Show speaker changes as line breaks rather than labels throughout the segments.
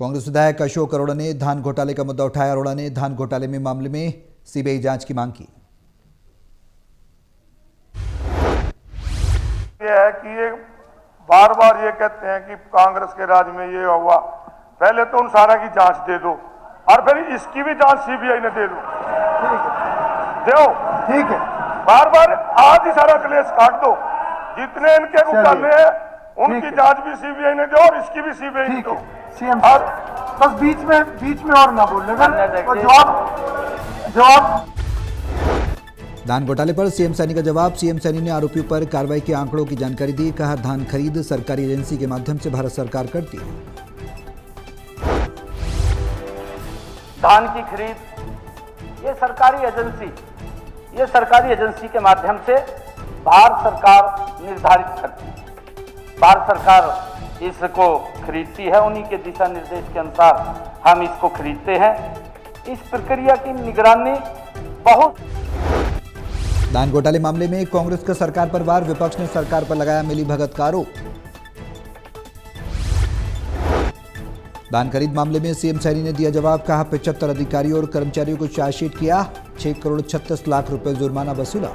कांग्रेस विधायक अशोक अरोड़ा ने धान घोटाले का मुद्दा उठाया। अरोड़ा ने धान घोटाले में मामले में सीबीआई जांच की मांग की।
ये है कि ये बार बार ये कहते हैं कि कांग्रेस के राज में ये हुआ, पहले तो उन सारा की जांच दे दो और फिर इसकी भी जांच सीबीआई ने दे दो। दो
ठीक है,
बार बार आज ही सारा क्लेश काट दो। जितने इनके घोटाले हैं उनकी जांच भी सीबीआई ने दो और इसकी भी सीबीआई ने दो।
सीएम और बस बीच में और ना बोलने का जवाब।
धान घोटाले पर सीएम सैनी का जवाब। सीएम सैनी ने आरोपियों पर कार्रवाई के आंकड़ों की जानकारी दी। कहा, धान खरीद सरकारी एजेंसी के माध्यम से भारत सरकार करती है।
धान की खरीद ये सरकारी एजेंसी के माध्यम से भारत सरकार निर्धारित करती है। भारत सरकार इसको खरीदती है, उन्हीं के दिशा निर्देश के अनुसार हम इसको खरीदते हैं। इस प्रक्रिया की निगरानी बहुत।
धान घोटाले मामले में कांग्रेस का सरकार पर वार। विपक्ष ने सरकार पर लगाया मिलीभगत का आरोप। धान खरीद मामले में सीएम सैनी ने दिया जवाब। कहा, 75 अधिकारियों और कर्मचारियों को चार्जशीट किया। 6 करोड़ 36 लाख रुपए जुर्माना वसूला।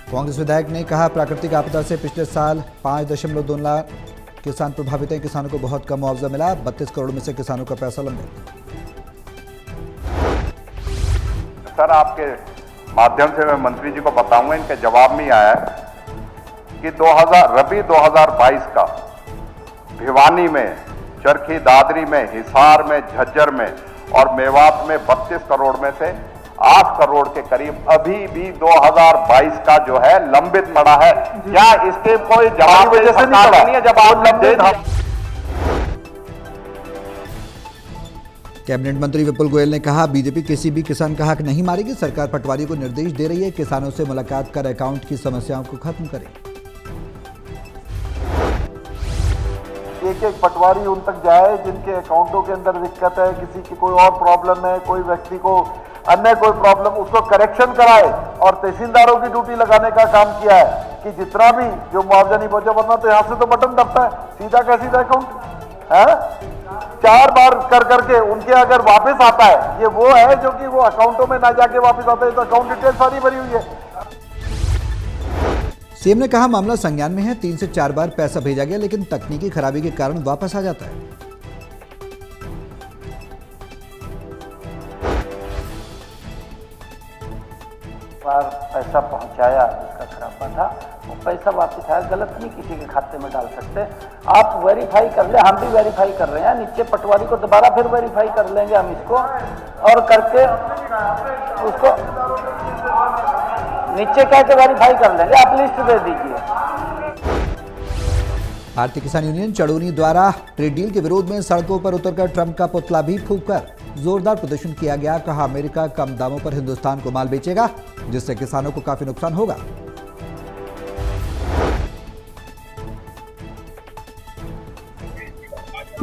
कांग्रेस विधायक ने कहा, प्राकृतिक आपदा से पिछले साल 5.2 लाख किसान प्रभावित हैं। किसानों को बहुत कम मुआवजा मिला। 32 करोड़ में से किसानों का पैसा लंबित।
सर, आपके माध्यम से मैं मंत्री जी को बताऊंगा, इनके जवाब में आया है कि रबी 2022 का भिवानी में, चरखी दादरी में, हिसार में, झज्जर में और मेवात में 32 करोड़ में से 8 करोड़ के करीब अभी भी 2022 का जो है लंबित पड़ा है। क्या इसके कोई जवाब नहीं है? जवाब लंबित।
कैबिनेट मंत्री विपुल गोयल ने कहा, बीजेपी किसी भी किसान का हक नहीं मारेगी। सरकार पटवारी को निर्देश दे रही है, किसानों से मुलाकात कर अकाउंट की समस्याओं को खत्म करें।
एक पटवारी उन तक जाए जिनके अकाउंटों के अंदर दिक्कत है, किसी की कोई और प्रॉब्लम है, कोई व्यक्ति को अन्य कोई प्रॉब्लम, उसको करेक्शन कराए। और तहसीलदारों की ड्यूटी लगाने का काम किया है कि जितना भी जो मुआवजा नहीं पहुंचा, वरना तो यहां से तो बटन दबता है, सीधा का सीधा अकाउंट है। 4 बार कर करके उनके अगर वापस आता है, ये वो है जो कि वो अकाउंटों में ना जाके वापस आता है, तो अकाउंट डिटेल सारी भरी हुई है।
सीएम ने कहा, मामला संज्ञान में है। 3 से 4 बार पैसा भेजा गया, लेकिन तकनीकी खराबी के कारण वापस आ जाता है।
पैसा पहुंचाया, जिसका खराबा था, वो पैसा वापस आया। गलत नहीं किसी के खाते में डाल सकते। आप वेरीफाई कर ले, हम भी वेरीफाई कर रहे हैं। नीचे पटवारी को दोबारा फिर वेरीफाई कर लेंगे हम इसको, और करके उसको नीचे कह के वेरीफाई कर लेंगे। आप लिस्ट दे दीजिए।
भारतीय किसान यूनियन चड़ोनी द्वारा ट्रेड डील के विरोध में सड़कों पर उतरकर ट्रंप का पुतला भी फूंककर जोरदार प्रदर्शन किया गया। कहा, अमेरिका कम दामों पर हिंदुस्तान को माल बेचेगा, जिससे किसानों को काफी नुकसान होगा।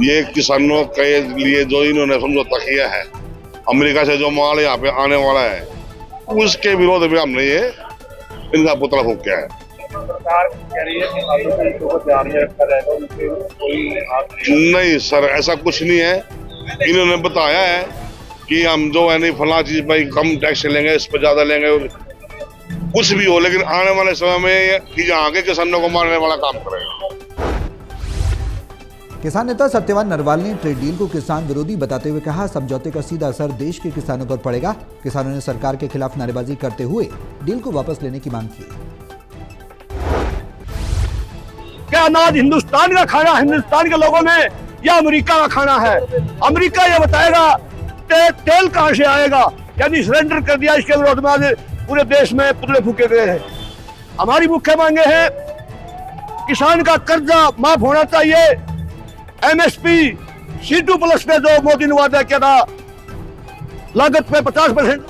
ये किसानों के लिए जो इन्होंने समझौता किया है, अमेरिका से जो माल यहाँ पे आने वाला है, उसके विरोध में हमने ये इनका पुतला फूंका है। नहीं सर, ऐसा कुछ नहीं है। इन्होंने बताया है कि हम जो है नहीं फला चीज भाई कम टैक्स लेंगे, इस पर ज्यादा लेंगे, कुछ भी हो, लेकिन आने वाले समय में यहाँ के किसानों को मारने वाला काम करेगा।
किसान नेता सत्यवान नरवाल ने ट्रेड डील को किसान विरोधी बताते हुए कहा, समझौते का सीधा असर देश के किसानों पर पड़ेगा। किसानों ने सरकार के खिलाफ नारेबाजी करते हुए डील को वापस लेने की मांग की।
क्या अनाज हिंदुस्तान का खाना, हिंदुस्तान के लोगों ने, या अमेरिका का खाना है? अमेरिका ये बताएगा तेल कहां से आएगा। यानी सरेंडर कर दिया। इसके विरोध में आज पूरे देश में पुतले फूके गए हैं। हमारी मुख्य मांगे हैं, किसान का कर्जा माफ होना चाहिए। एमएसपी C2+ में जो मोदी ने वादा किया था, लागत पे 50%